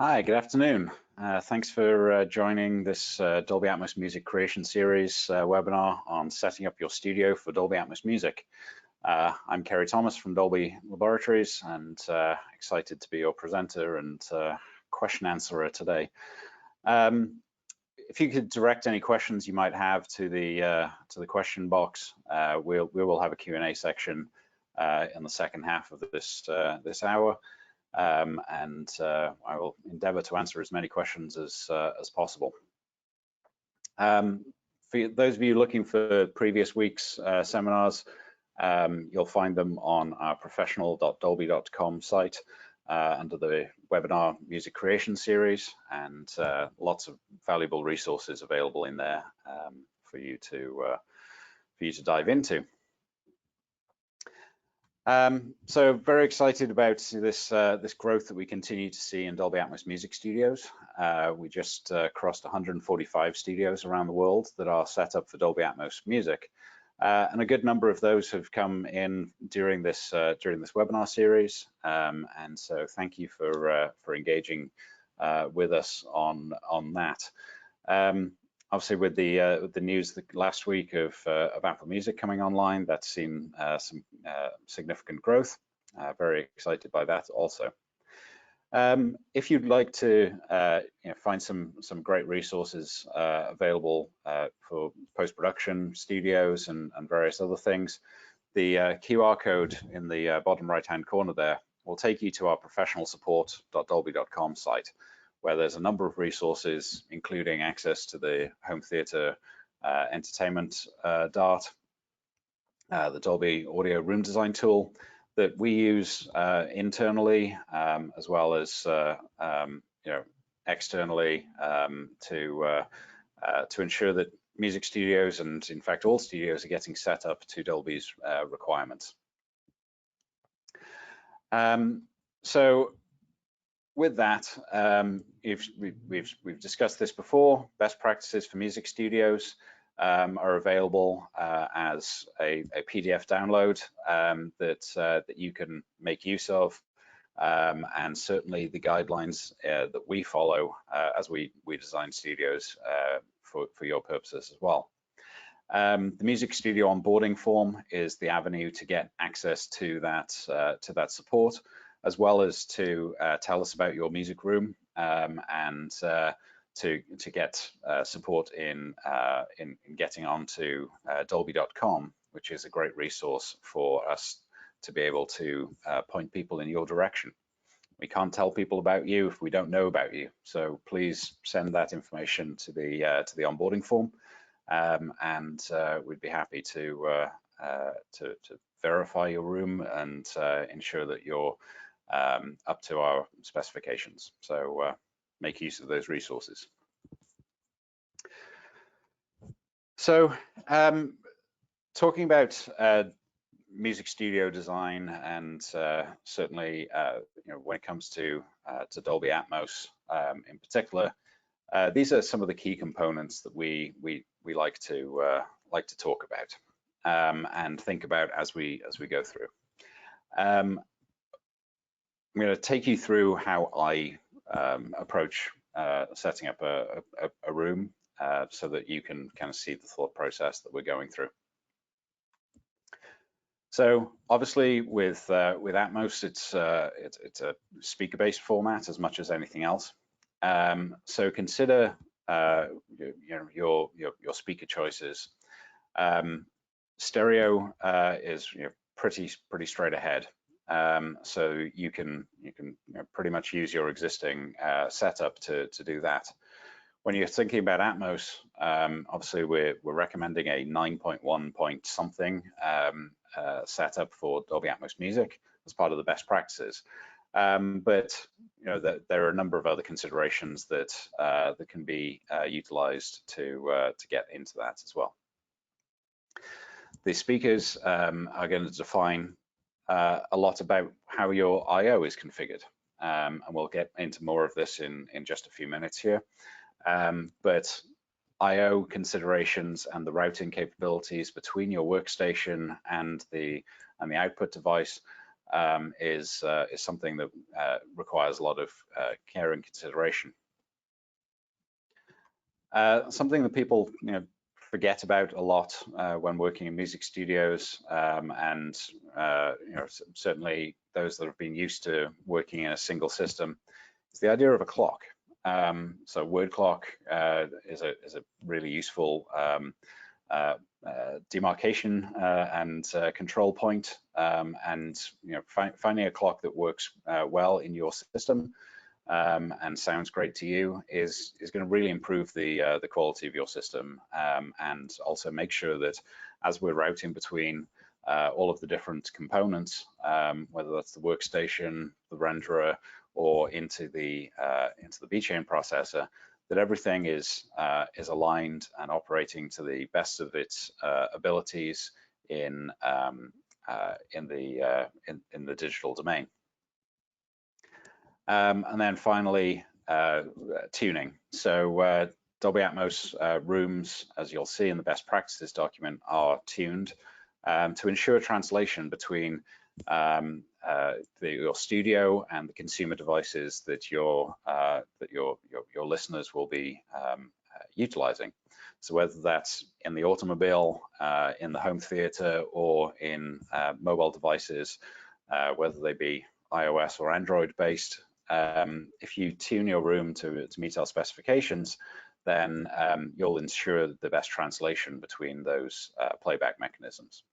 Hi, good afternoon. Thanks for joining this Dolby Atmos Music Creation Series webinar on setting up your studio for Dolby Atmos music. I'm Ceri Thomas from Dolby Laboratories and excited to be your presenter and question answerer today. If you could direct any questions you might have to the question box, we will have a Q&A section in the second half of this hour. I will endeavor to answer as many questions as possible. For those of you looking for previous week's seminars, you'll find them on our professional.dolby.com site under the webinar music creation series, and lots of valuable resources available in there for you to dive into. So very excited about this growth that we continue to see in Dolby Atmos music studios. We just crossed 145 studios around the world that are set up for Dolby Atmos music, and a good number of those have come in during this webinar series. And so thank you for engaging with us on that. Obviously, with the news last week of Apple Music coming online, that's seen some significant growth. Very excited by that also. If you'd like to find some great resources available for post-production studios and various other things, the QR code in the bottom right-hand corner there will take you to our professionalsupport.dolby.com site, where there's a number of resources, including access to the home theater entertainment DART, the Dolby Audio Room Design tool that we use internally, as well as externally, to ensure that music studios, and in fact all studios, are getting set up to Dolby's requirements. So with that, we've discussed this before. Best practices for music studios are available as a PDF download that you can make use of, and certainly the guidelines that we follow as we design studios for your purposes as well. The music studio onboarding form is the avenue to get access to that support, as well as to tell us about your music room and to get support in getting onto Dolby.com, which is a great resource for us to be able to point people in your direction. We can't tell people about you if we don't know about you, so please send that information to the onboarding form, and we'd be happy to verify your room and ensure that you're up to our specifications. So make use of those resources. So talking about music studio design, and certainly when it comes to Dolby Atmos in particular, these are some of the key components that we like to talk about and think about as we go through. I'm going to take you through how I approach setting up a room so that you can kind of see the thought process that we're going through. So obviously with Atmos, it's a speaker-based format as much as anything else. So consider your speaker choices. Stereo is pretty straight ahead. So you can pretty much use your existing setup to do that. When you're thinking about Atmos, obviously we're recommending a 9.1 point something setup for Dolby Atmos music as part of the best practices. But there are a number of other considerations that can be utilized to get into that as well. The speakers are going to define a lot about how your I/O is configured, and we'll get into more of this in just a few minutes here. But I/O considerations and the routing capabilities between your workstation and the output device is something that requires a lot of care and consideration. Something that people forget about a lot when working in music studios, and certainly those that have been used to working in a single system, is the idea of a clock. So word clock is a really useful demarcation and control point, and finding a clock that works well in your system and sounds great to you is going to really improve the quality of your system, and also make sure that as we're routing between all of the different components, whether that's the workstation, the renderer, or into the VChain processor, that everything is aligned and operating to the best of its abilities in the digital domain. And then finally, tuning. So Dolby Atmos rooms, as you'll see in the best practices document, are tuned to ensure translation between your studio and the consumer devices that your listeners will be utilizing. So whether that's in the automobile, in the home theater, or in mobile devices, whether they be iOS or Android based, if you tune your room to meet our specifications, then you'll ensure the best translation between those playback mechanisms.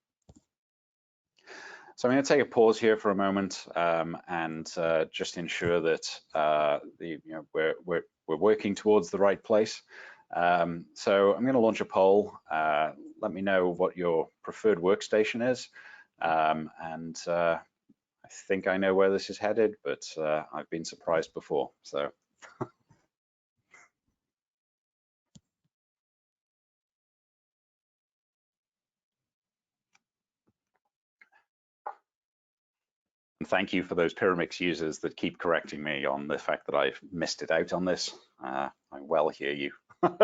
So I'm going to take a pause here for a moment and just ensure that we're working towards the right place. So I'm going to launch a poll. Let me know what your preferred workstation is, and I think I know where this is headed, but I've been surprised before. So. And thank you for those Pyramix users that keep correcting me on the fact that I've missed it out on this. I well hear you. All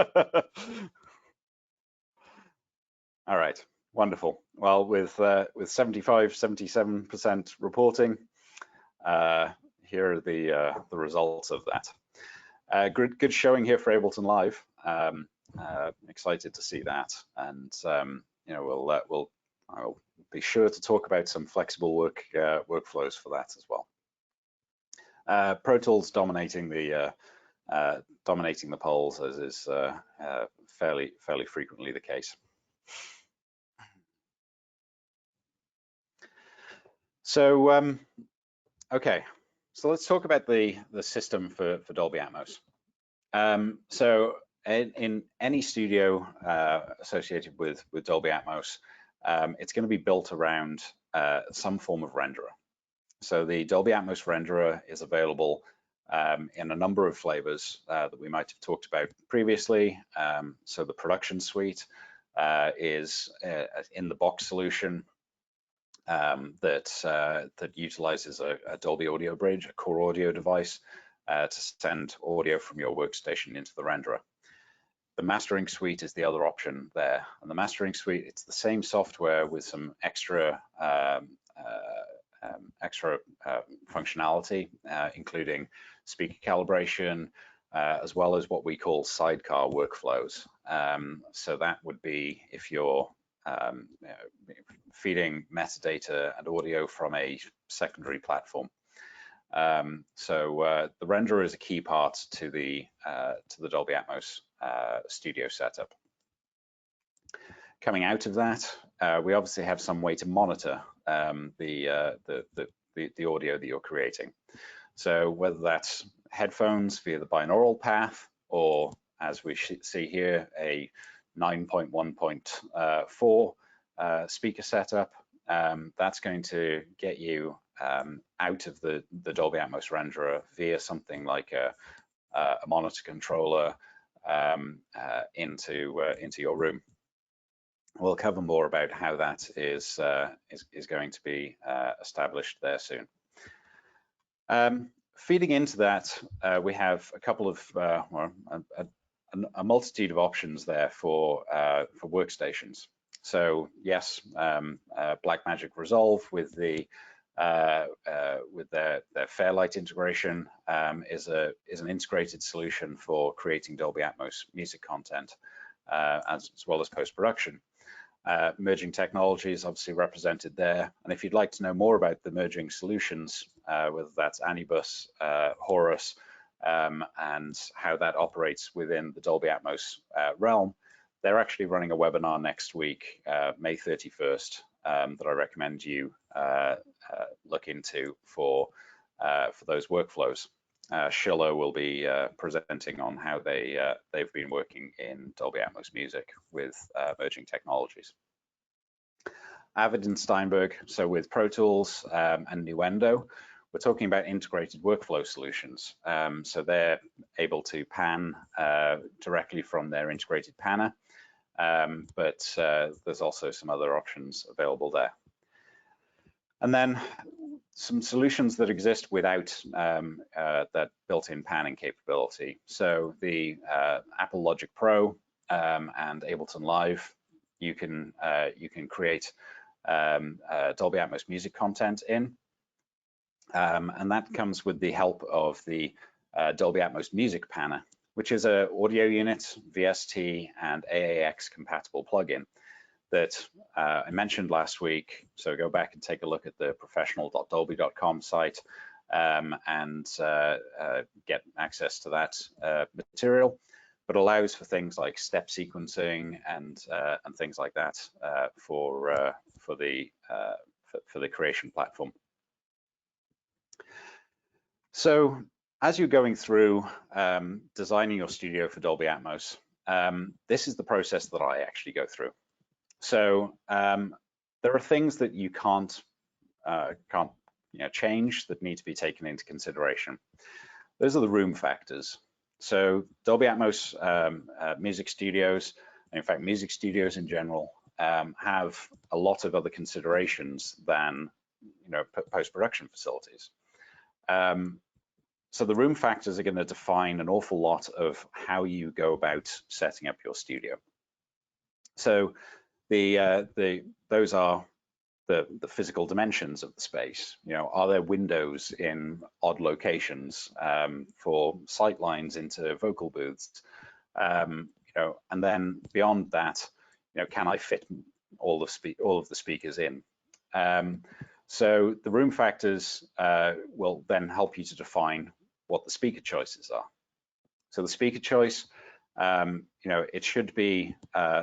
right, wonderful. Well, with 77% reporting, here are the results of that. Good showing here for Ableton Live. Excited to see that, and I'll be sure to talk about some flexible workflows for that as well. Pro Tools dominating the polls, as is fairly frequently the case. So okay, so let's talk about the system for Dolby Atmos. So in any studio associated with Dolby Atmos, it's going to be built around some form of renderer. So the Dolby Atmos renderer is available in a number of flavors that we might have talked about previously. So the production suite is in the box solution that utilizes a Dolby Audio Bridge, a core audio device, to send audio from your workstation into the renderer. The mastering suite is the other option there, and the mastering suite, it's the same software with some extra functionality, including speaker calibration, as well as what we call sidecar workflows. So that would be if you're feeding metadata and audio from a secondary platform. So the renderer is a key part to the Dolby Atmos studio setup. Coming out of that, we obviously have some way to monitor the audio that you're creating. So whether that's headphones via the binaural path, or as we see here, a 9.1.4 speaker setup, that's going to get you out of the Dolby Atmos renderer via something like a monitor controller into your room. We'll cover more about how that is going to be established there soon. Feeding into that, we have a couple of a multitude of options there for workstations. So yes, Blackmagic Resolve with the with their Fairlight integration is an integrated solution for creating Dolby Atmos music content as well as post-production. Merging technologies obviously represented there, and if you'd like to know more about the merging solutions, whether that's Anibus, Horus, and how that operates within the Dolby Atmos realm, they're actually running a webinar next week, May 31st, that I recommend you look into for those workflows. Schiller will be presenting on how they've been working in Dolby Atmos music with merging technologies. Avid and Steinberg, so with Pro Tools and Nuendo, we're talking about integrated workflow solutions. So they're able to pan directly from their integrated panner, but there's also some other options available there. And then some solutions that exist without that built-in panning capability. So the Apple Logic Pro and Ableton Live, you can create Dolby Atmos music content in, and that comes with the help of the Dolby Atmos Music Panner, which is an audio unit, VST, and AAX compatible plugin that I mentioned last week. So go back and take a look at the professional.dolby.com site and get access to that material, but allows for things like step sequencing and things like that for the creation platform. So as you're going through designing your studio for Dolby Atmos, this is the process that I actually go through. So there are things that you can't change that need to be taken into consideration. Those are the room factors. So Dolby Atmos music studios, and in fact music studios in general, have a lot of other considerations than post-production facilities. So the room factors are going to define an awful lot of how you go about setting up your studio. So those are the physical dimensions of the space. Are there windows in odd locations for sight lines into vocal booths? And then beyond that, can I fit all of the speakers in? So the room factors will then help you to define what the speaker choices are. So the speaker choice, it should be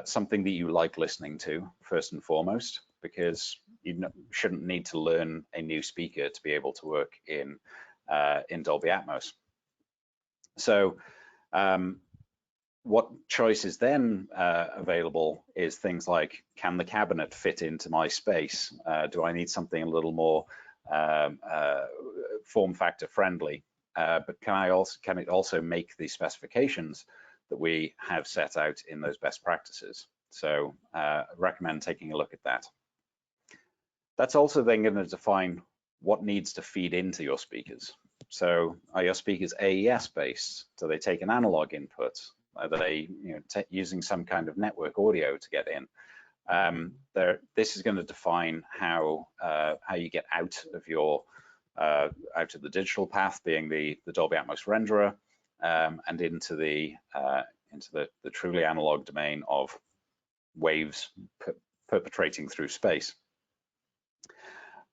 something that you like listening to first and foremost, because you shouldn't need to learn a new speaker to be able to work in Dolby Atmos. So what choice is then available is things like, can the cabinet fit into my space? Do I need something a little more form factor friendly? But can it also make the specifications that we have set out in those best practices? So I recommend taking a look at that. That's also then going to define what needs to feed into your speakers. So are your speakers AES based? Do they take an analog input? Are they using some kind of network audio to get in? This is going to define how you get out of the digital path, being the Dolby Atmos renderer, and into the truly analog domain of waves perpetrating through space.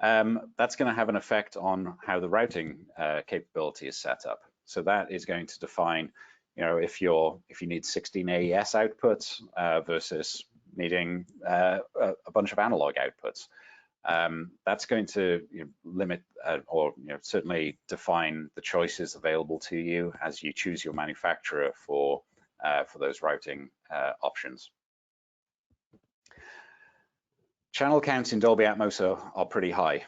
That's going to have an effect on how the routing capability is set up. So that is going to define, if you need 16 AES outputs versus needing a bunch of analog outputs. That's going to limit or certainly define the choices available to you as you choose your manufacturer for those routing options. Channel counts in Dolby Atmos are pretty high.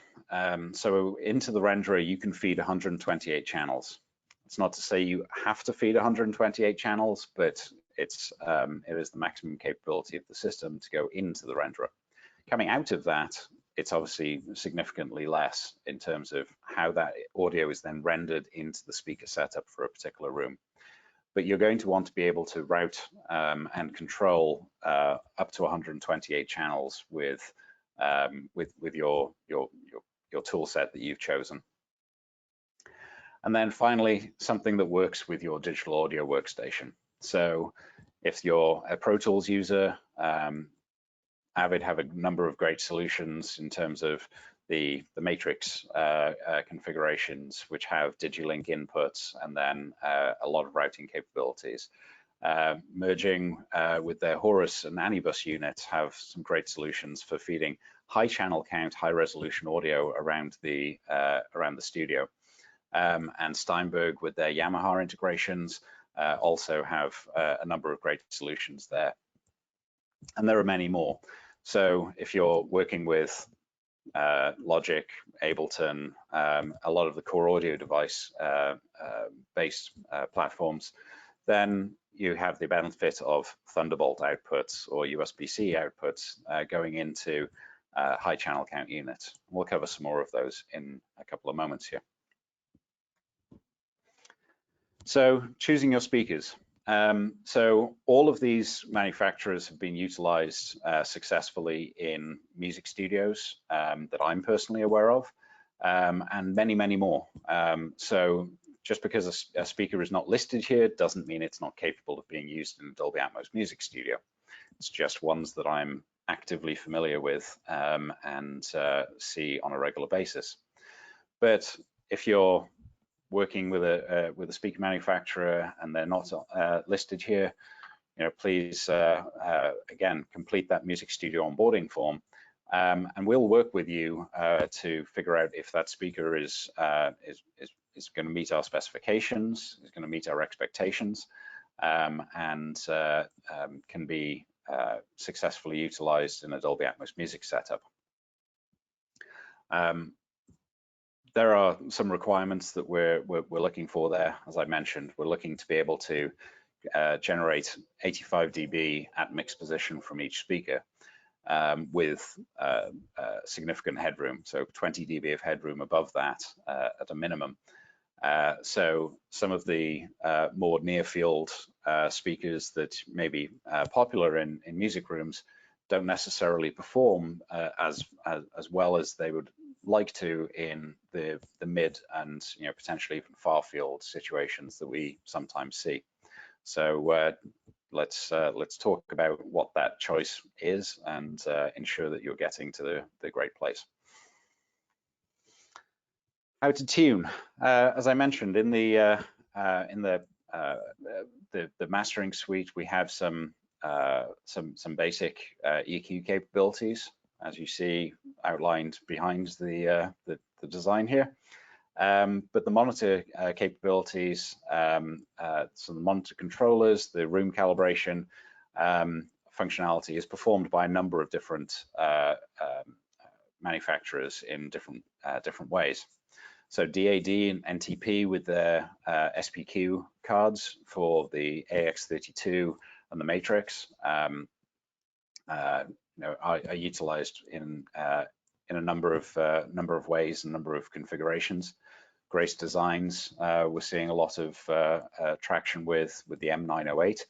So into the renderer, you can feed 128 channels. It's not to say you have to feed 128 channels, but it is the maximum capability of the system to go into the renderer. Coming out of that, it's obviously significantly less in terms of how that audio is then rendered into the speaker setup for a particular room. But you're going to want to be able to route and control up to 128 channels with your tool set that you've chosen. And then finally, something that works with your digital audio workstation. So if you're a Pro Tools user, Avid have a number of great solutions in terms of the matrix configurations, which have DigiLink inputs and then a lot of routing capabilities. Merging with their Horus and Anibus units have some great solutions for feeding high channel count, high resolution audio around the studio. And Steinberg with their Yamaha integrations also have a number of great solutions there. And there are many more. So if you're working with Logic, Ableton, a lot of the core audio device based platforms, then you have the benefit of Thunderbolt outputs or USB-C outputs going into high channel count units. We'll cover some more of those in a couple of moments here. So choosing your speakers. So all of these manufacturers have been utilized successfully in music studios that I'm personally aware of, and many, many more. So just because a speaker is not listed here doesn't mean it's not capable of being used in a Dolby Atmos music studio. It's just ones that I'm actively familiar with and see on a regular basis. But if you're working with a speaker manufacturer and they're not listed here, please again complete that music studio onboarding form, and we'll work with you to figure out if that speaker is going to meet our specifications, is going to meet our expectations, and can be successfully utilized in a Dolby Atmos music setup. There are some requirements that we're looking for there. As I mentioned, we're looking to be able to generate 85 dB at mix position from each speaker with significant headroom, so 20 dB of headroom above that at a minimum. So some of the more near field speakers that may be popular in music rooms don't necessarily perform as well as they would like to in the mid and potentially even far field situations that we sometimes see. So let's talk about what that choice is and ensure that you're getting to the great place. How to tune? As I mentioned in the mastering suite, we have some basic EQ capabilities, as you see outlined behind the design here. But the monitor capabilities, so the monitor controllers, the room calibration functionality is performed by a number of different manufacturers in different ways. So DAD and NTP with their SPQ cards for the AX32 and the Matrix are utilized in a number of ways, a number of configurations. Grace Designs, we're seeing a lot of traction with the M908,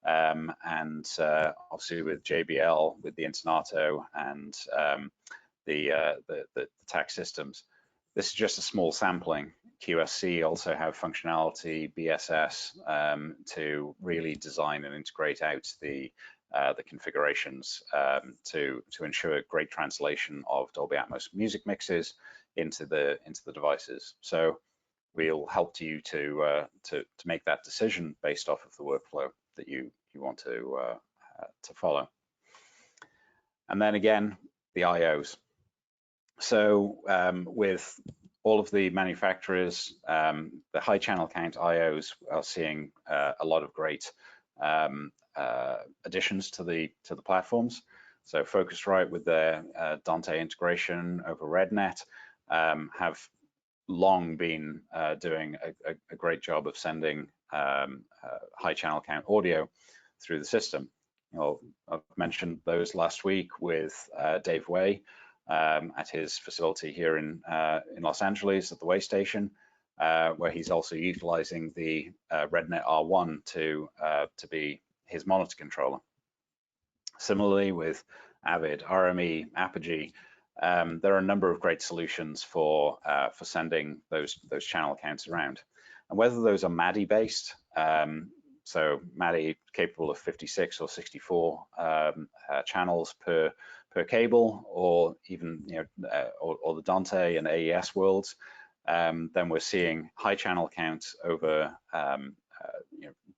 and obviously with JBL, with the Intonato and the TAC systems. This is just a small sampling. QSC also have functionality, BSS, to really design and integrate out the configurations to ensure great translation of Dolby Atmos music mixes into the devices. So we'll help you to make that decision based off of the workflow that you want to follow. And then again, the IOs. So with all of the manufacturers, the high channel count IOs are seeing a lot of great additions to the platforms. So Focusrite with their Dante integration over RedNet have long been doing a great job of sending high channel count audio through the system. I've mentioned those last week with Dave Way at his facility here in Los Angeles at the Way Station, where he's also utilizing the RedNet R1 to be his monitor controller. Similarly with Avid, RME, Apogee, there are a number of great solutions for sending those channel counts around. And whether those are MADI based, so MADI capable of 56 or 64 channels per cable, or even or the Dante and AES worlds, then we're seeing high channel counts over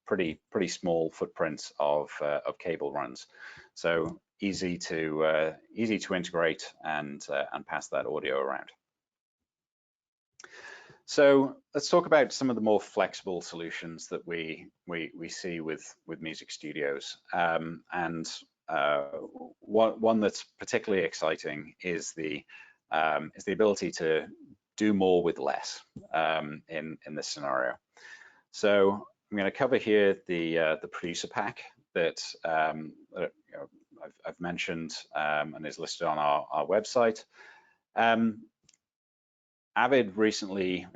pretty small footprints of cable runs. So easy to integrate and pass that audio around. So let's talk about some of the more flexible solutions that we see with music studios. One that's particularly exciting is the ability to do more with less in this scenario. So I'm going to cover here the producer pack that I've mentioned and is listed on our website. Avid recently,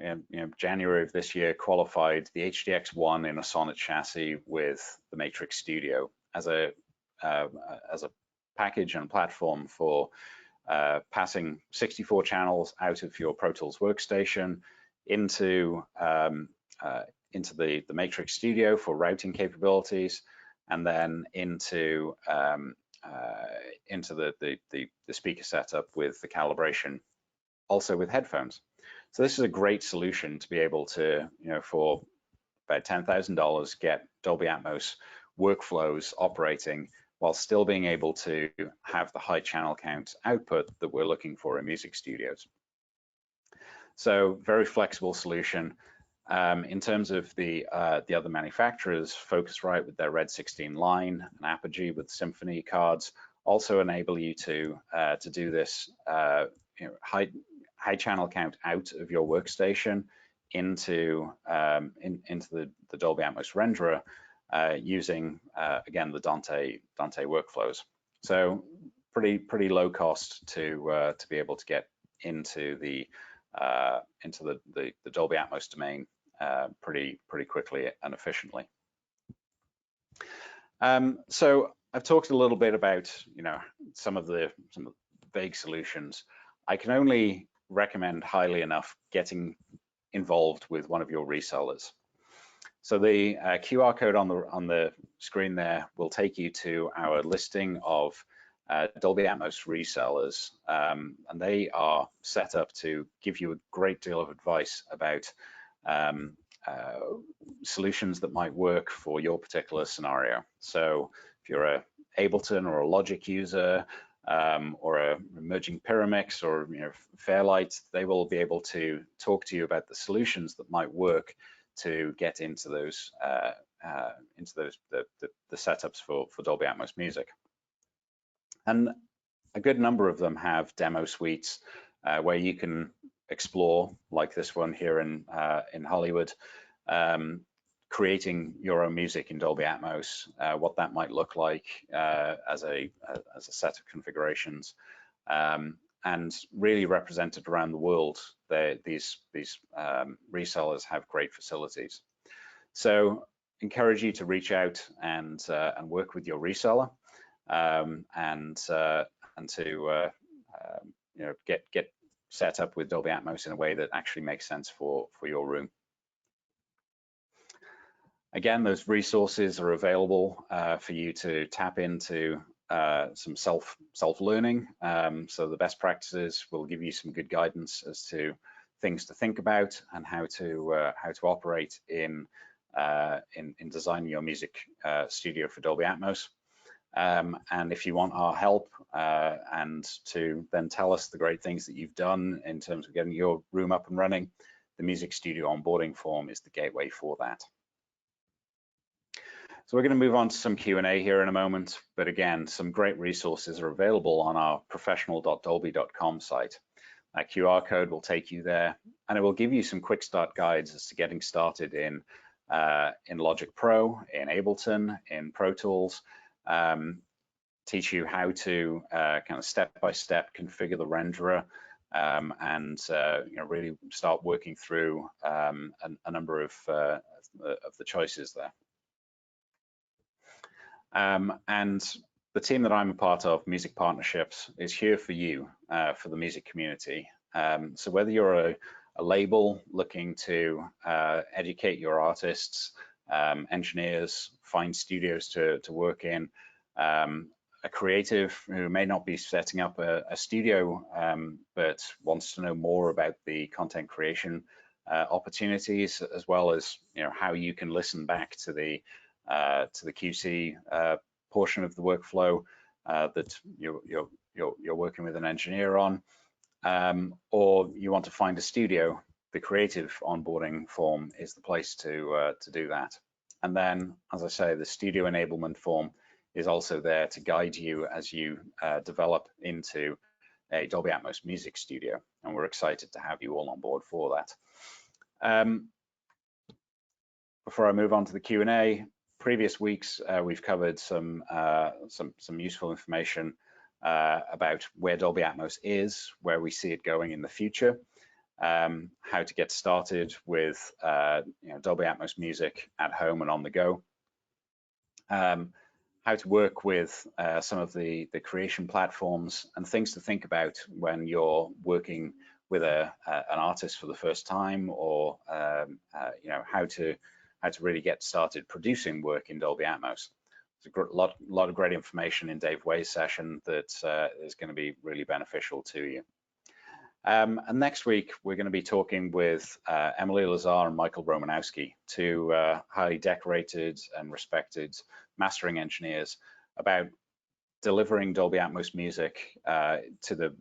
January of this year, qualified the HDX1 in a Sonnet chassis with the Matrix Studio as a package and platform for passing 64 channels out of your Pro Tools workstation into the Matrix Studio for routing capabilities, and then into the speaker setup with the calibration, also with headphones. So this is a great solution to be able to, for about $10,000, get Dolby Atmos workflows operating while still being able to have the high channel count output that we're looking for in music studios. So very flexible solution. In terms of the other manufacturers, Focusrite with their Red 16 line and Apogee with Symphony cards also enable you to do this high channel count out of your workstation into the Dolby Atmos renderer using again the Dante workflows. So pretty low cost to be able to get into the Dolby Atmos domain pretty quickly and efficiently. So I've talked a little bit about some of the vague solutions. I can only recommend highly enough getting involved with one of your resellers. So the QR code on the screen there will take you to our listing of Dolby Atmos resellers, and they are set up to give you a great deal of advice about solutions that might work for your particular scenario. So if you're a Ableton or a Logic user, or a emerging Pyramix or Fairlight, they will be able to talk to you about the solutions that might work to get into those the setups for Dolby Atmos music. And a good number of them have demo suites where you can explore, like this one here in Hollywood, creating your own music in Dolby Atmos, what that might look like as a set of configurations, and really represented around the world. These resellers have great facilities. So encourage you to reach out and work with your reseller, and to get set up with Dolby Atmos in a way that actually makes sense for your room. Again, those resources are available for you to tap into some self-learning. So the best practices will give you some good guidance as to things to think about and how to operate in designing your music studio for Dolby Atmos. And if you want our help and to then tell us the great things that you've done in terms of getting your room up and running, the Music Studio onboarding form is the gateway for that. So we're going to move on to some Q&A here in a moment, but again, some great resources are available on our professional.dolby.com site. That QR code will take you there, and it will give you some quick start guides as to getting started in Logic Pro, in Ableton, in Pro Tools, teach you how to kind of step-by-step configure the renderer, and really start working through a number of the choices there. And the team that I'm a part of, Music Partnerships, is here for you, for the music community. So whether you're a label looking to educate your artists, engineers, find studios to work in, a creative who may not be setting up a studio, but wants to know more about the content creation opportunities, as well as how you can listen back to the QC portion of the workflow that you're working with an engineer on, or you want to find a studio. The creative onboarding form is the place to do that. And then, as I say, the studio enablement form is also there to guide you as you develop into a Dolby Atmos music studio. And we're excited to have you all on board for that. Before I move on to the Q&A, previous weeks we've covered some useful information about where Dolby Atmos is, where we see it going in the future, how to get started with Dolby Atmos music at home and on the go, how to work with some of the creation platforms, and things to think about when you're working with an artist for the first time, or how to really get started producing work in Dolby Atmos. There's a lot of great information in Dave Way's session that is going to be really beneficial to you. And next week, we're going to be talking with Emily Lazar and Michael Romanowski, two highly decorated and respected mastering engineers, about delivering Dolby Atmos music to the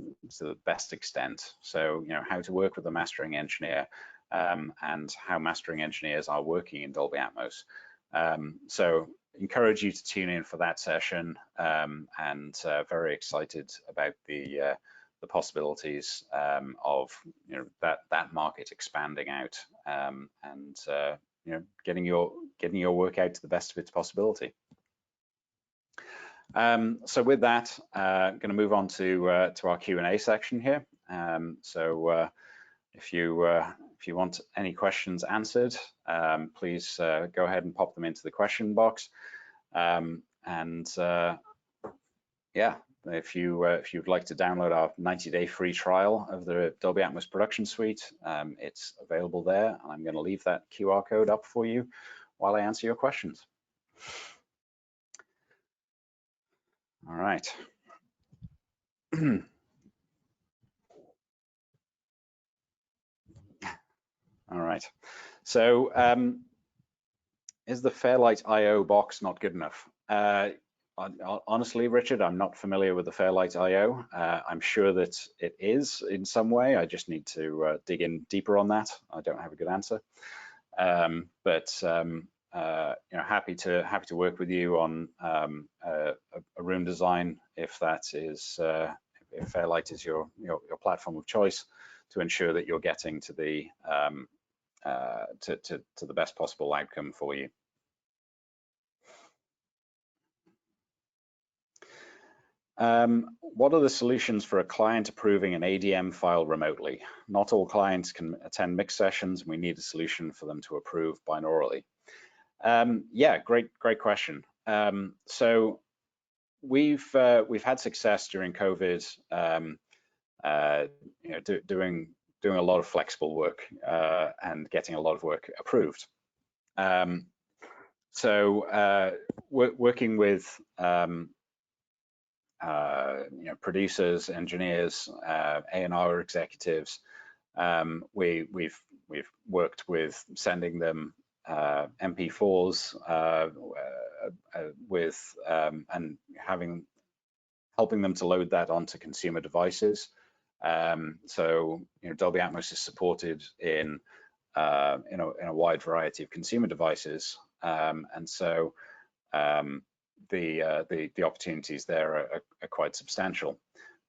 best extent. So, how to work with a mastering engineer and how mastering engineers are working in Dolby Atmos. So, encourage you to tune in for that session, and very excited about the possibilities of that market expanding out, and getting your work out to the best of its possibility. So with that, I'm going to move on to our Q&A section here. So if you want any questions answered, please go ahead and pop them into the question box. Yeah, if you'd like to download our 90-day free trial of the Dolby Atmos production suite, it's available there, and I'm going to leave that QR code up for you while I answer your questions. All right. All right. So is the Fairlight IO box not good enough? Honestly, Richard, I'm not familiar with the Fairlight IO. I'm sure that it is in some way. I just need to dig in deeper on that. I don't have a good answer. Happy to work with you on a room design if that is if Fairlight is your platform of choice, to ensure that you're getting to the to the best possible outcome for you. What are the solutions for a client approving an ADM file remotely? Not all clients can attend mix sessions. We need a solution for them to approve binaurally. Yeah, great question. So we've had success during COVID, doing a lot of flexible work and getting a lot of work approved. Working with producers, engineers, A&R executives, we've worked with sending them MP4s with and helping them to load that onto consumer devices. Dolby Atmos is supported in a wide variety of consumer devices, the opportunities there are quite substantial.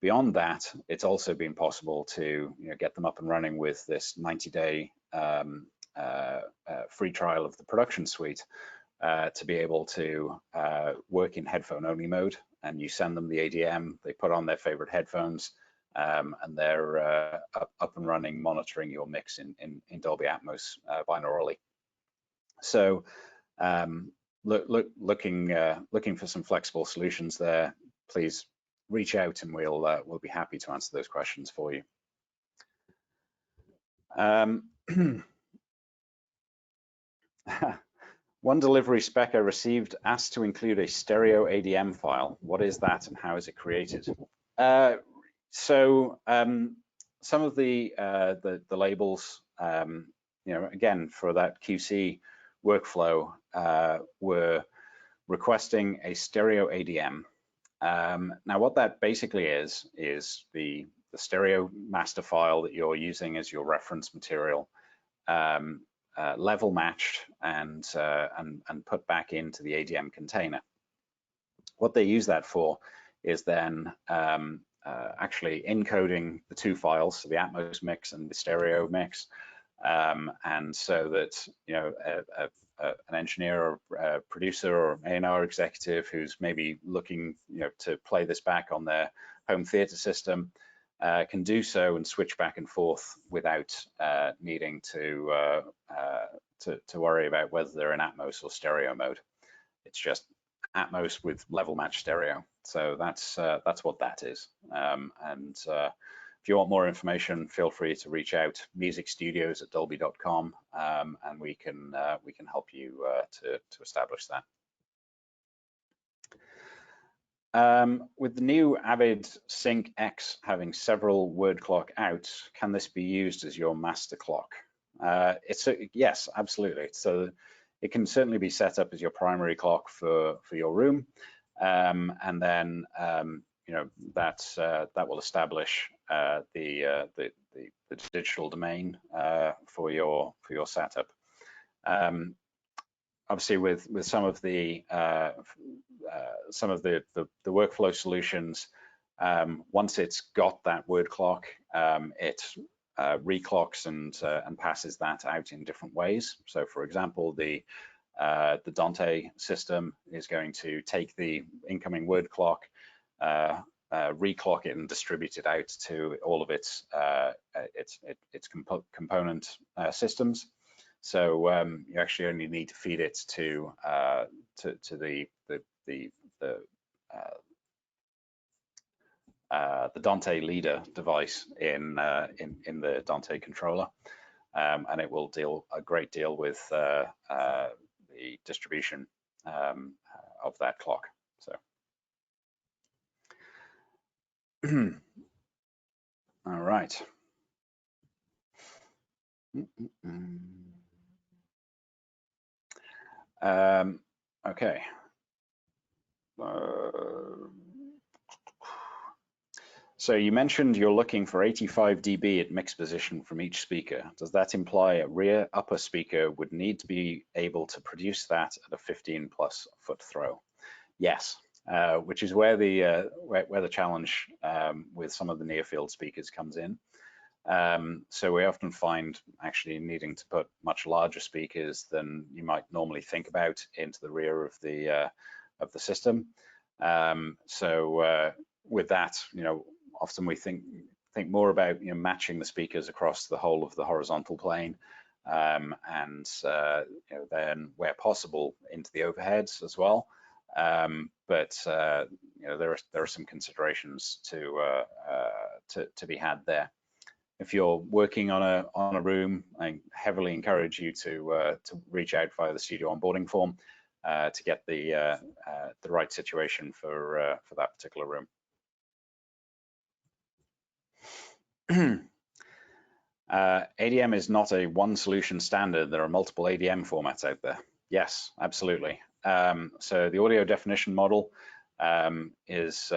Beyond that, it's also been possible to get them up and running with this 90-day free trial of the production suite, to be able to work in headphone-only mode, and you send them the ADM, they put on their favorite headphones, and they're up and running, monitoring your mix in Dolby Atmos binaurally. So looking for some flexible solutions there, please reach out and we'll be happy to answer those questions for you. One delivery spec I received asked to include a stereo ADM file. What is that and how is it created? So some of the labels, again, for that QC workflow, were requesting a stereo ADM. Now, what that basically is the stereo master file that you're using as your reference material, level matched and put back into the ADM container. What they use that for is then actually encoding the two files, so the Atmos mix and the stereo mix, and so that an engineer or a producer or A&R executive who's maybe looking to play this back on their home theater system can do so and switch back and forth without needing to worry about whether they're in Atmos or stereo mode. It's just Atmos with level match stereo. So that's what that is. If you want more information, feel free to reach out, musicstudios@dolby.com, and we can help you to establish that. With the new Avid Sync X having several word clock outs, can this be used as your master clock? Yes, absolutely. So it can certainly be set up as your primary clock for your room, and then that will establish the digital domain for your setup. Obviously, with some of the workflow solutions, once it's got that word clock, it reclocks and passes that out in different ways. So, for example, the Dante system is going to take the incoming word clock, reclock it, and distribute it out to all of its component systems. So you actually only need to feed it to the Dante leader device in the Dante controller, and it will deal a great deal with the distribution of that clock. So, all right. Okay. So you mentioned you're looking for 85 dB at mix position from each speaker. Does that imply a rear upper speaker would need to be able to produce that at a 15+ foot throw? Yes, which is where the challenge with some of the near field speakers comes in. So we often find actually needing to put much larger speakers than you might normally think about into the rear of the system. So with that, often we think more about matching the speakers across the whole of the horizontal plane, and then where possible into the overheads as well. But there are some considerations to be had there. If you're working on a room, I heavily encourage you to reach out via the studio onboarding form to get the right situation for that particular room. ADM is not a one solution standard. There are multiple ADM formats out there. Yes, absolutely. So the audio definition model is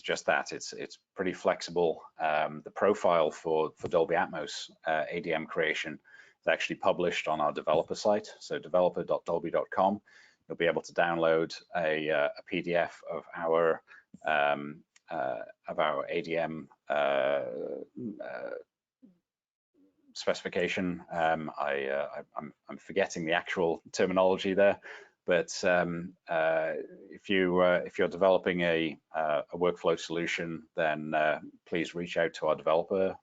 just that. It's pretty flexible. The profile for Dolby Atmos ADM creation is actually published on our developer site, so developer.dolby.com. You'll be able to download a PDF of our ADM specification. I'm forgetting the actual terminology there, but if you're developing a workflow solution, then please reach out to our developer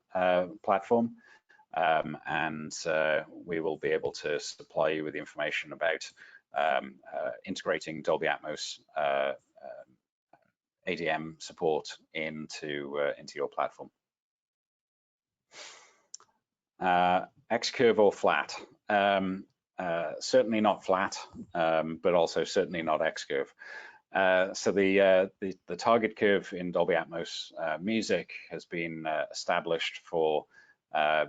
platform, and we will be able to supply you with the information about integrating Dolby Atmos ADM support into your platform. X-curve or flat? Certainly not flat, but also certainly not X-curve. So the target curve in Dolby Atmos music has been established for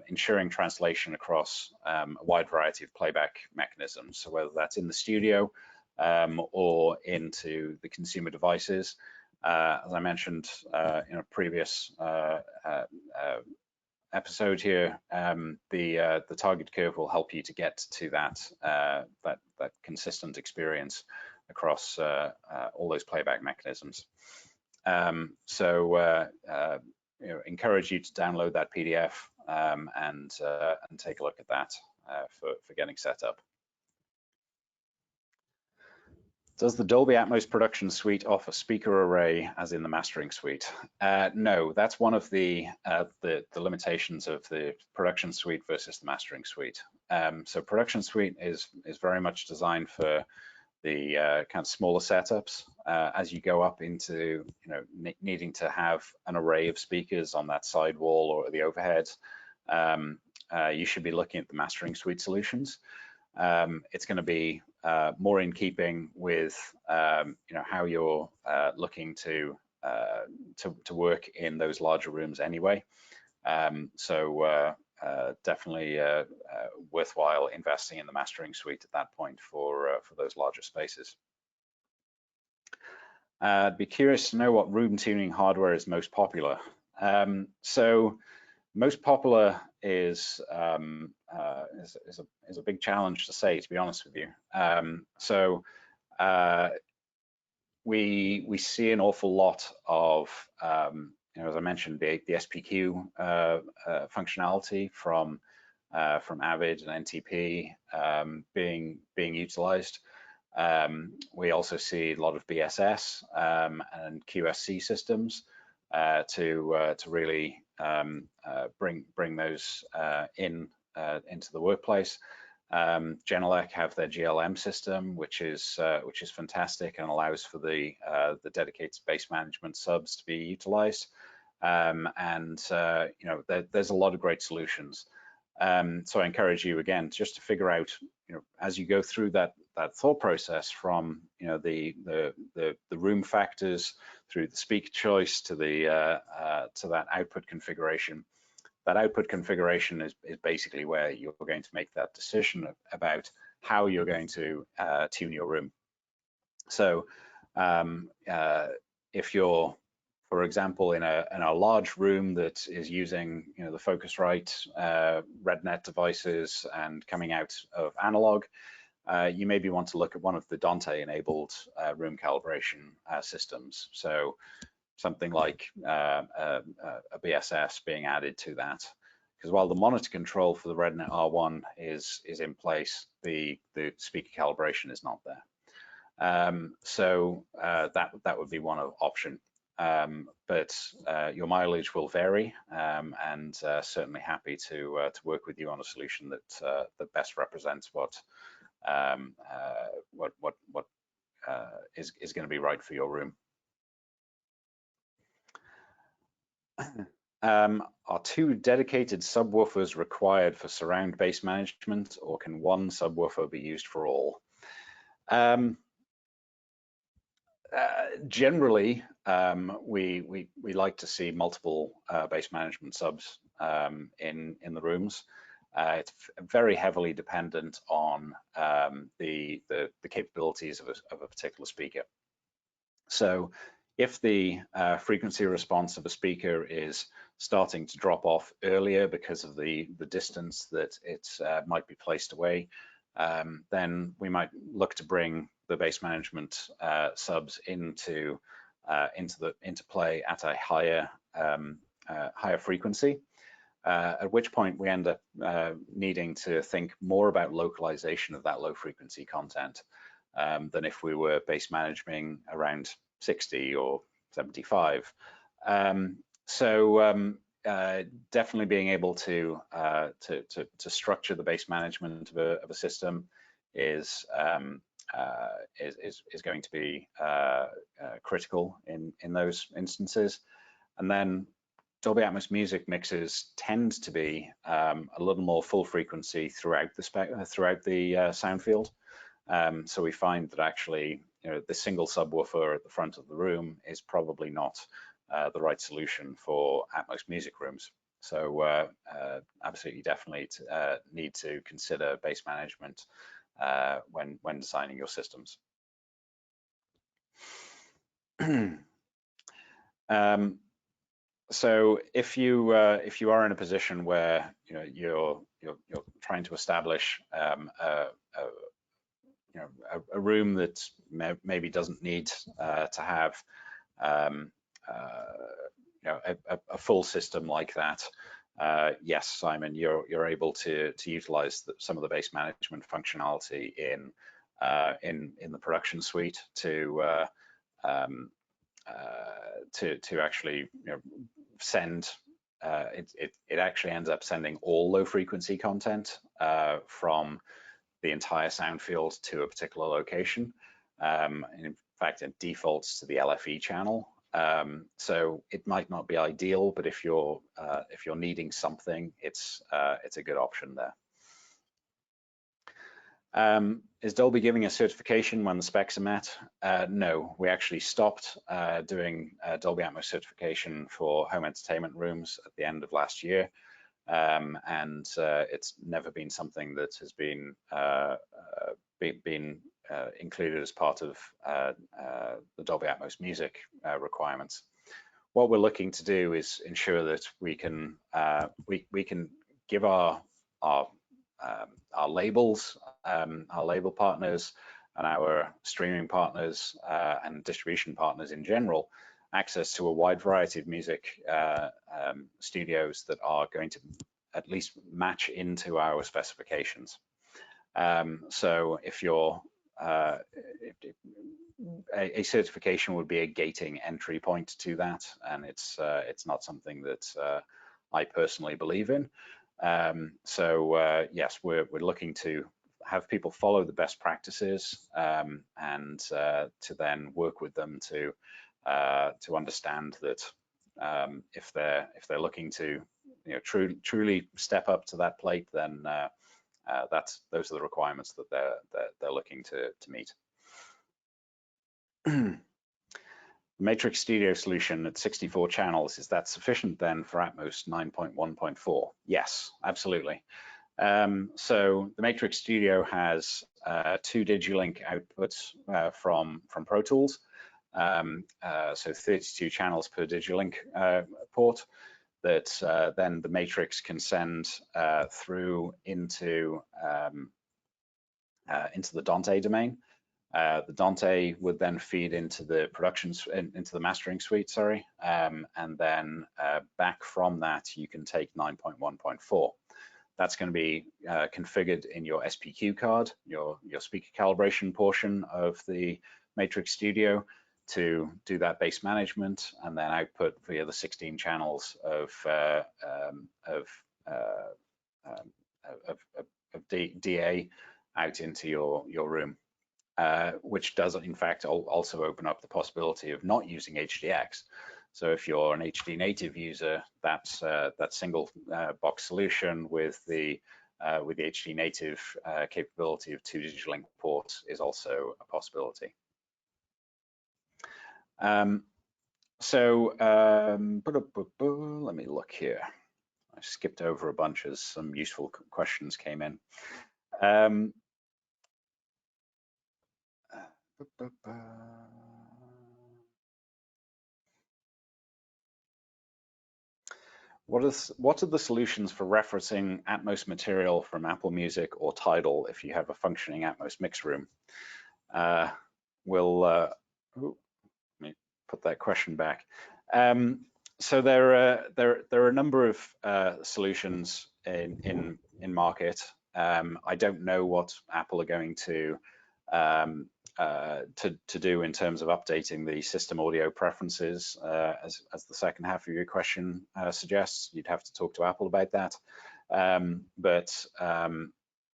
ensuring translation across a wide variety of playback mechanisms. So whether that's in the studio or into the consumer devices. As I mentioned in a previous episode here, the target curve will help you to get to that consistent experience across all those playback mechanisms. Encourage you to download that PDF and take a look at that for getting set up. Does the Dolby Atmos production suite offer speaker array as in the mastering suite? No, that's one of the limitations of the production suite versus the mastering suite. So production suite is very much designed for the kind of smaller setups. As you go up into needing to have an array of speakers on that sidewall or the overhead, you should be looking at the mastering suite solutions. It's going to be more in keeping with how you're looking to work in those larger rooms anyway. Definitely worthwhile investing in the mastering suite at that point for those larger spaces. I'd be curious to know what room tuning hardware is most popular. So most popular is a big challenge to say, to be honest with you. We see an awful lot of as I mentioned, the SPQ functionality from Avid and NTP being utilized. We also see a lot of BSS and QSC systems to really bring those into the workplace. Genelec have their GLM system, which is fantastic and allows for the dedicated bass management subs to be utilized. There's a lot of great solutions. So I encourage you again just to figure out, as you go through that thought process from the room factors through the speaker choice to that output configuration. That output configuration is basically where you're going to make that decision about how you're going to tune your room. So if you're, for example, in a large room that is using the Focusrite RedNet devices and coming out of analog, you maybe want to look at one of the Dante-enabled room calibration systems. So something like a BSS being added to that, because while the monitor control for the RedNet R1 is in place, the speaker calibration is not there. That would be one option. But your mileage will vary, and certainly happy to work with you on a solution that best represents what is going to be right for your room. Are two dedicated subwoofers required for surround bass management, or can one subwoofer be used for all? Generally, we like to see multiple bass management subs in the rooms. It's very heavily dependent on the capabilities of a particular speaker. So if the frequency response of a speaker is starting to drop off earlier because of the distance that it might be placed away, then we might look to bring the bass management subs into play at a higher frequency. At which point we end up needing to think more about localization of that low frequency content than if we were bass managing around 60 or 75. Definitely being able to structure the bass management of a system is is going to be critical in those instances. And then Dolby Atmos music mixes tend to be a little more full frequency throughout the sound field. So we find that actually, the single subwoofer at the front of the room is probably not the right solution for Atmos music rooms. So absolutely, definitely need to consider bass management when designing your systems. So if you are in a position where you're trying to establish a room that maybe doesn't need to have a full system like that, yes, Simon, you're able to utilize some of the bass management functionality in the production suite to actually send. It actually ends up sending all low frequency content from the entire sound field to a particular location. In fact, it defaults to the LFE channel. So it might not be ideal, but if you're needing something, it's a good option there. Is Dolby giving a certification when the specs are met? No, we actually stopped doing Dolby Atmos certification for home entertainment rooms at the end of last year. And it's never been something that has been included as part of the Dolby Atmos music requirements. What we're looking to do is ensure that we can give our labels, our label partners, and our streaming partners and distribution partners in general access to a wide variety of music studios that are going to at least match into our specifications. So if you're a certification would be a gating entry point to that, and it's not something that I personally believe in. So yes, we're looking to have people follow the best practices and to then work with them to understand that if they're looking to truly step up to that plate, then those are the requirements that they're looking to meet. Matrix Studio solution at 64 channels, is that sufficient then for Atmos 9.1.4? Yes, absolutely. So the Matrix Studio has 2 Digilink outputs from Pro Tools, so 32 channels per Digilink port that then the Matrix can send through into the Dante domain. The Dante would then feed into the into the mastering suite, sorry, and then back from that you can take 9.1.4. That's going to be configured in your SPQ card, your speaker calibration portion of the Matrix Studio, to do that bass management, and then output via the 16 channels of DA out into your room. Which does in fact also open up the possibility of not using HDX. So if you're an HD native user, that's that single box solution with the HD native capability of 2 Digilink ports is also a possibility. Let me look here. I skipped over a bunch as some useful questions came in. What are the solutions for referencing Atmos material from Apple Music or Tidal if you have a functioning Atmos mix room? Let me put that question back. So there are a number of solutions in market. I don't know what Apple are going to do in terms of updating the system audio preferences, as the second half of your question suggests. You'd have to talk to Apple about that. But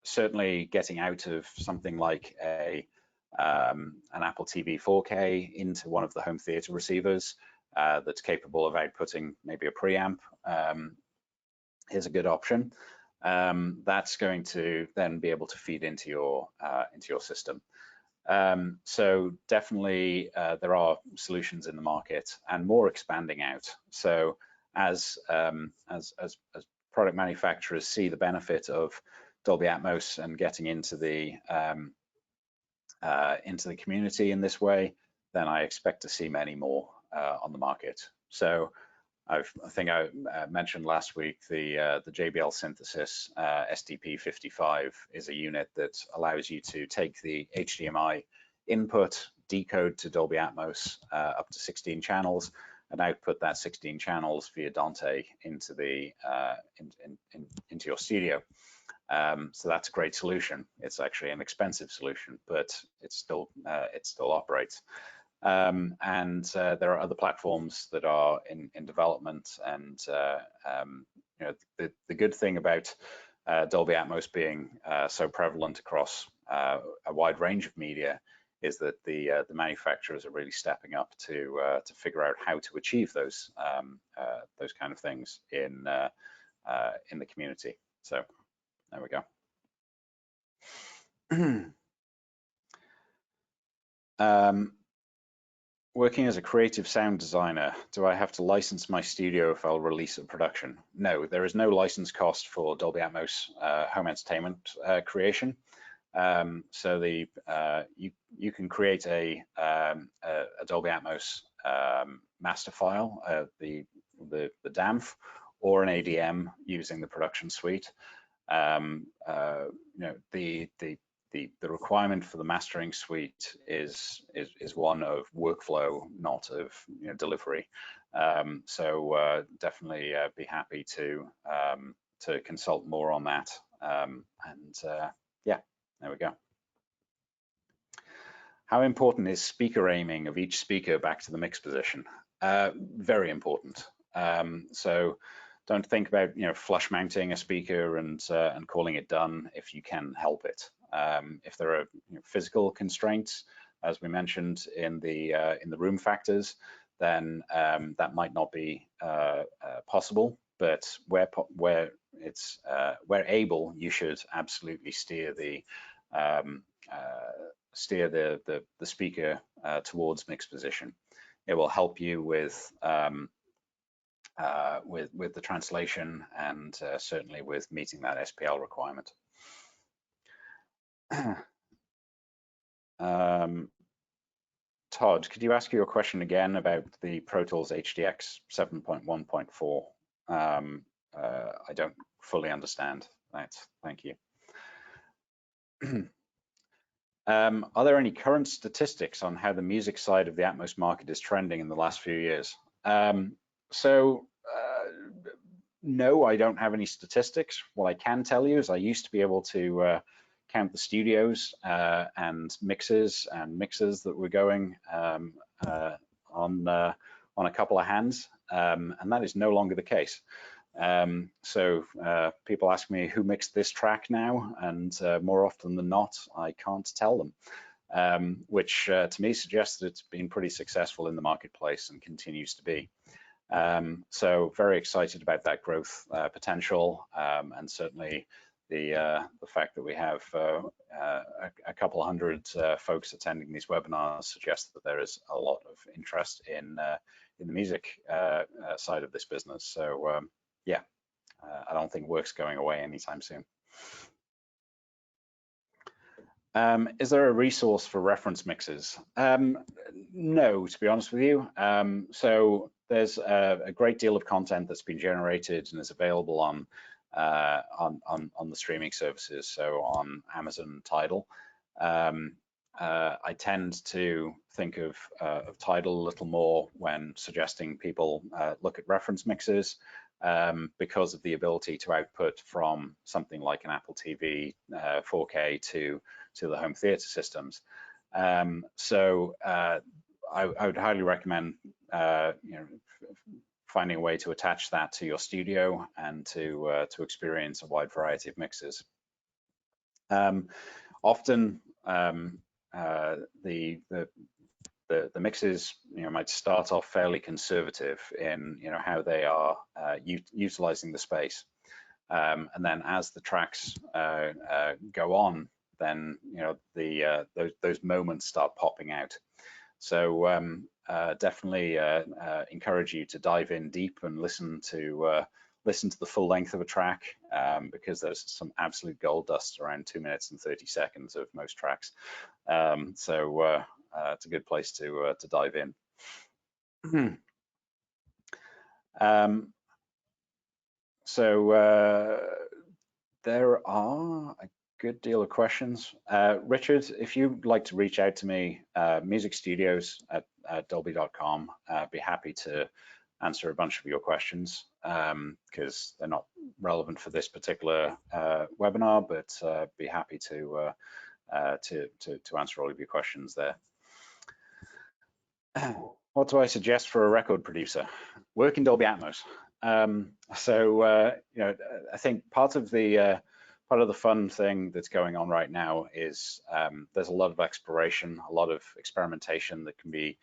certainly getting out of something like a an Apple TV 4K into one of the home theater receivers that's capable of outputting maybe a preamp, is a good option. That's going to then be able to feed into your system. So definitely there are solutions in the market and more expanding out. So as product manufacturers see the benefit of Dolby Atmos and getting into the community in this way, then I expect to see many more on the market. So I think I mentioned last week the JBL Synthesis SDP55 is a unit that allows you to take the HDMI input, decode to Dolby Atmos up to 16 channels, and output that 16 channels via Dante into the into your studio. So that's a great solution. It's actually an expensive solution, but it still operates. And there are other platforms that are in development. And you know, the good thing about Dolby Atmos being so prevalent across a wide range of media is that the manufacturers are really stepping up to figure out how to achieve those kind of things in the community. So there we go. Working as a creative sound designer, do I have to license my studio if I'll release a production? No, there is no license cost for Dolby Atmos home entertainment creation. So you can create a Dolby Atmos master file, the DAMF, or an ADM using the production suite. You know, the requirement for the mastering suite is one of workflow, not of delivery. So definitely be happy to consult more on that. Yeah, there we go. How important is speaker aiming of each speaker back to the mix position? Very important. So don't think about flush mounting a speaker and calling it done if you can help it. If there are physical constraints, as we mentioned in the room factors, then that might not be possible. But where able, you should absolutely steer the speaker towards mix position. It will help you with the translation and certainly with meeting that SPL requirement. Todd, could you ask your question again about the Pro Tools HDX 7.1.4? I don't fully understand that. Thank you. Are there any current statistics on how the music side of the Atmos market is trending in the last few years? No, I don't have any statistics. What I can tell you is I used to be able to count the studios and mixers that were going on a couple of hands, and that is no longer the case. So people ask me who mixed this track now, and more often than not, I can't tell them, which to me suggests that it's been pretty successful in the marketplace and continues to be. So very excited about that growth potential, and certainly the fact that we have a couple hundred folks attending these webinars suggests that there is a lot of interest in the music side of this business. So yeah, I don't think work's going away anytime soon. Is there a resource for reference mixes? No, to be honest with you. So there's a great deal of content that's been generated and is available on the streaming services, so on Amazon, Tidal. I tend to think of Tidal a little more when suggesting people look at reference mixes, because of the ability to output from something like an Apple TV 4K to the home theater systems. So I would highly recommend finding a way to attach that to your studio and to experience a wide variety of mixes. Often the mixes, might start off fairly conservative in, how they are utilizing the space, and then as the tracks go on, then those moments start popping out. So definitely encourage you to dive in deep and listen to the full length of a track, because there's some absolute gold dust around 2 minutes and 30 seconds of most tracks. So it's a good place to dive in. So there are a good deal of questions. Richard, if you'd like to reach out to me, musicstudios@dolby.com, I'd be happy to answer a bunch of your questions, because they're not relevant for this particular webinar, but be happy to answer all of your questions there. What do I suggest for a record producer? Work in Dolby Atmos. I think part of the fun thing that's going on right now is there's a lot of exploration, a lot of experimentation that can be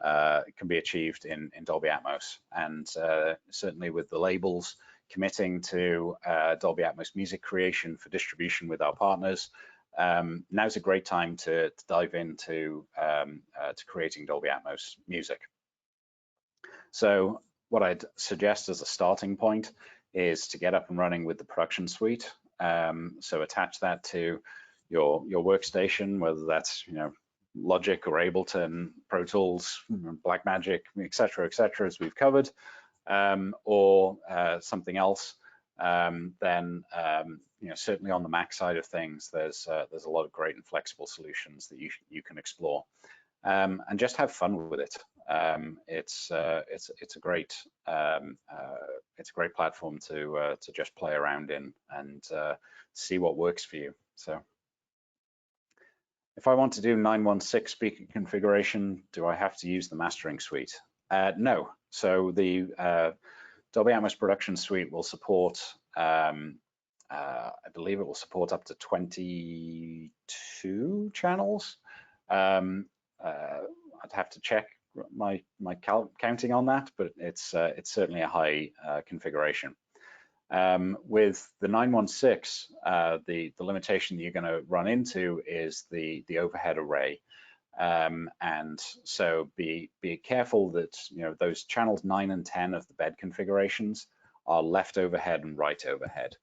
achieved in Dolby Atmos, and certainly with the labels committing to Dolby Atmos music creation for distribution with our partners, now's a great time to dive into to creating Dolby Atmos music. So what I'd suggest as a starting point is to get up and running with the production suite. So attach that to your workstation, whether that's Logic or Ableton, Pro Tools, Blackmagic, etc., as we've covered, or something else. Then certainly on the Mac side of things, there's a lot of great and flexible solutions that you can explore, and just have fun with it. It's a great platform to just play around in and see what works for you. So if I want to do 916 speaker configuration, do I have to use the mastering suite? No. So the Dolby Atmos production suite will support, I believe it will support up to 22 channels. I'd have to check my counting on that, but it's certainly a high configuration. With the 916, the limitation that you're going to run into is the overhead array, and so be careful that those channels 9 and 10 of the bed configurations are left overhead and right overhead.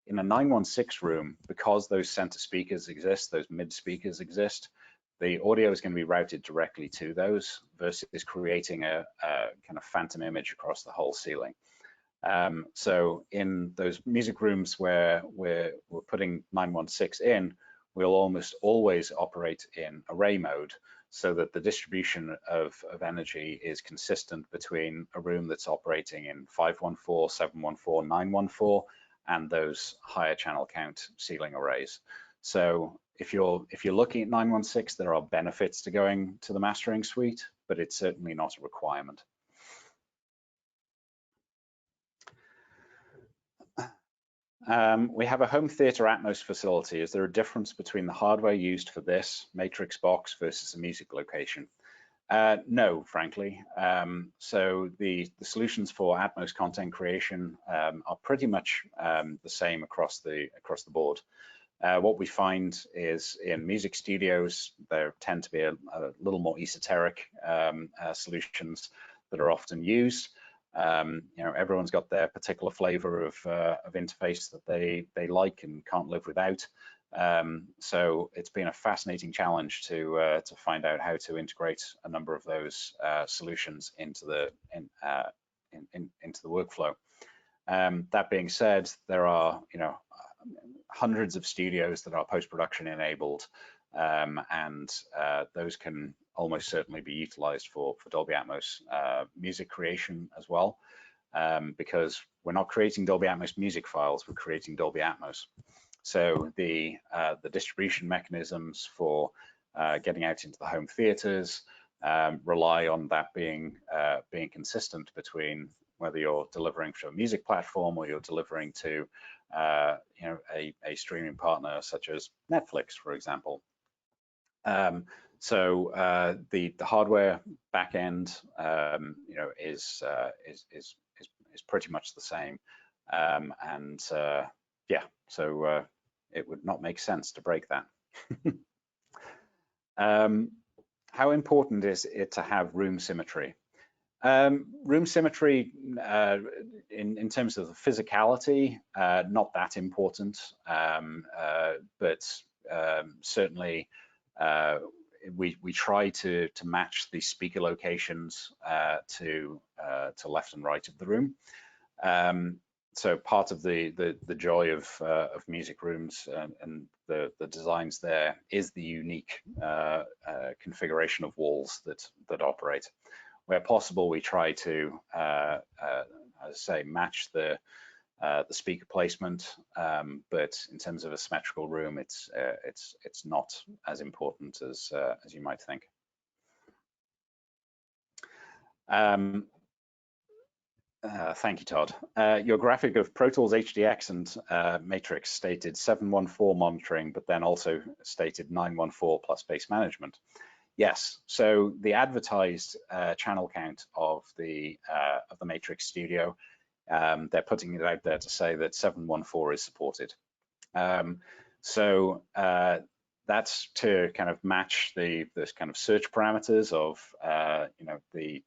In a 916 room, because those center speakers exist, those mid speakers exist, the audio is going to be routed directly to those versus creating a kind of phantom image across the whole ceiling. So in those music rooms where we're putting 916 in, we'll almost always operate in array mode so that the distribution of energy is consistent between a room that's operating in 514, 714, 914, and those higher channel count ceiling arrays. So if you're looking at 916, there are benefits to going to the mastering suite, but it's certainly not a requirement. We have a home theater Atmos facility. Is there a difference between the hardware used for this matrix box versus a music location? No, frankly. So the solutions for Atmos content creation are pretty much the same across the board. What we find is in music studios, there tend to be a little more esoteric solutions that are often used. Everyone's got their particular flavor of interface that they like and can't live without. So it's been a fascinating challenge to find out how to integrate a number of those solutions into the workflow. That being said, there are hundreds of studios that are post-production enabled, and those can almost certainly be utilized for Dolby Atmos music creation as well, because we're not creating Dolby Atmos music files, we're creating Dolby Atmos. So the distribution mechanisms for getting out into the home theaters rely on that being consistent between whether you're delivering to a music platform or you're delivering to a streaming partner such as Netflix, for example. The hardware backend, is pretty much the same, yeah, so it would not make sense to break that. How important is it to have room symmetry? Room symmetry, in terms of the physicality, not that important, but certainly we try to match the speaker locations to left and right of the room. So part of the joy of music rooms and the designs there is the unique configuration of walls that operate. Where possible, we try to, as I say, match the speaker placement, but in terms of a symmetrical room, it's not as important as you might think. Thank you, Todd. Your graphic of Pro Tools HDX and Matrix stated 714 monitoring, but then also stated 914 plus bass management. Yes, so the advertised channel count of the Matrix Studio, they're putting it out there to say that 714 is supported. That's to kind of match this kind of search parameters of the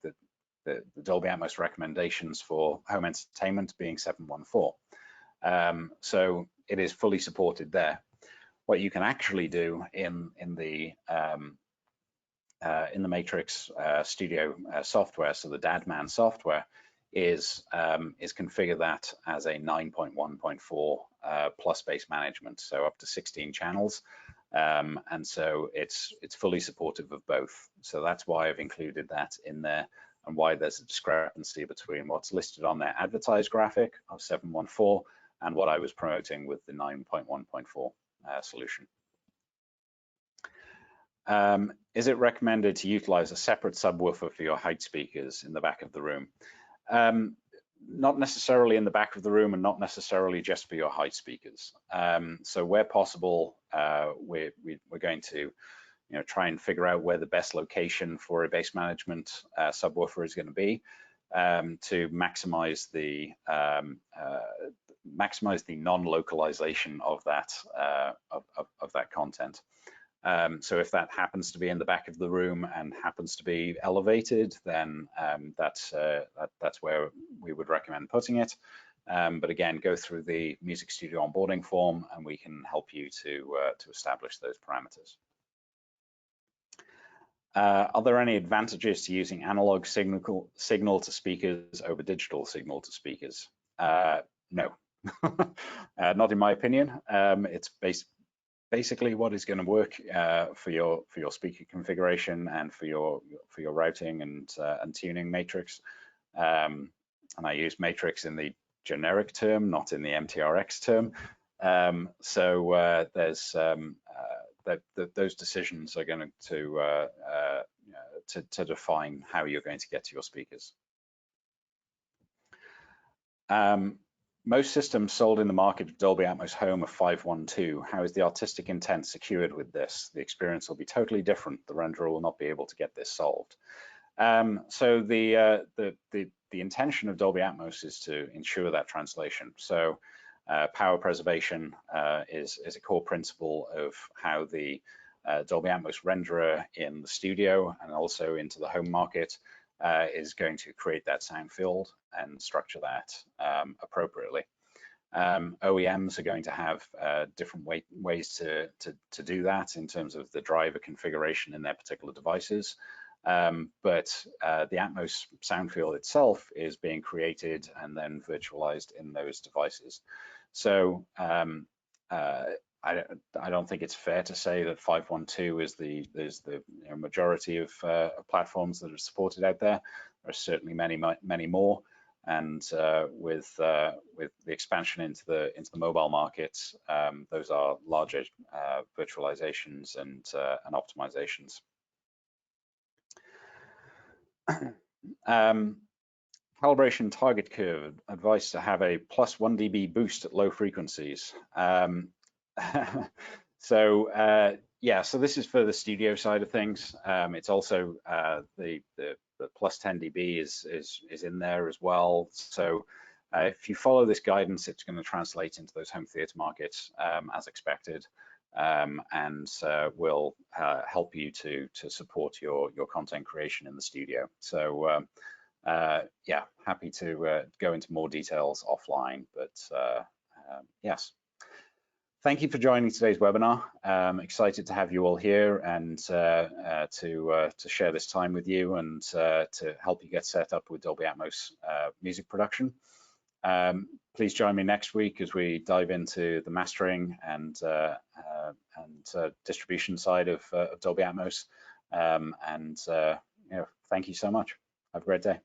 Dolby Atmos recommendations for home entertainment being 714. So it is fully supported there. What you can actually do in the Matrix Studio software, so the DADMAN software, is configure that as a 9.1.4 plus bass management, so up to 16 channels, and so it's fully supportive of both. So that's why I've included that in there, and why there's a discrepancy between what's listed on their advertised graphic of 714 and what I was promoting with the 9.1.4 solution. Is it recommended to utilize a separate subwoofer for your height speakers in the back of the room? Not necessarily in the back of the room, and not necessarily just for your height speakers. So where possible, we're going to try and figure out where the best location for a bass management subwoofer is going to be, to maximize the non-localization of that content. So if that happens to be in the back of the room and happens to be elevated, then that's where we would recommend putting it. But again, go through the Music Studio onboarding form, and we can help you to establish those parameters. Are there any advantages to using analog signal to speakers over digital signal to speakers? No, not in my opinion. It's basically what is going to work for your speaker configuration and for your routing and tuning matrix. And I use matrix in the generic term, not in the MTRX term. Those decisions are going to define how you're going to get to your speakers. Most systems sold in the market of Dolby Atmos Home are 512. How is the artistic intent secured with this? The experience will be totally different. The renderer will not be able to get this solved. So the intention of Dolby Atmos is to ensure that translation. So power preservation is a core principle of how the Dolby Atmos renderer in the studio and also into the home market is going to create that sound field and structure that appropriately. OEMs are going to have different ways to do that in terms of the driver configuration in their particular devices. But the Atmos sound field itself is being created and then virtualized in those devices. So I don't think it's fair to say that 512 is the majority of platforms that are supported out there. There are certainly many more, and with the expansion into the mobile markets, those are larger virtualizations and optimizations. Calibration target curve, advice to have a +1 dB boost at low frequencies. So yeah, so this is for the studio side of things. It's also the plus 10 dB is in there as well. So if you follow this guidance, it's going to translate into those home theater markets as expected, and will help you to support your content creation in the studio. So yeah, happy to go into more details offline, but yes. Thank you for joining today's webinar. Excited to have you all here and to share this time with you and to help you get set up with Dolby Atmos music production. Please join me next week as we dive into the mastering and distribution side of Dolby Atmos. Thank you so much. Have a great day.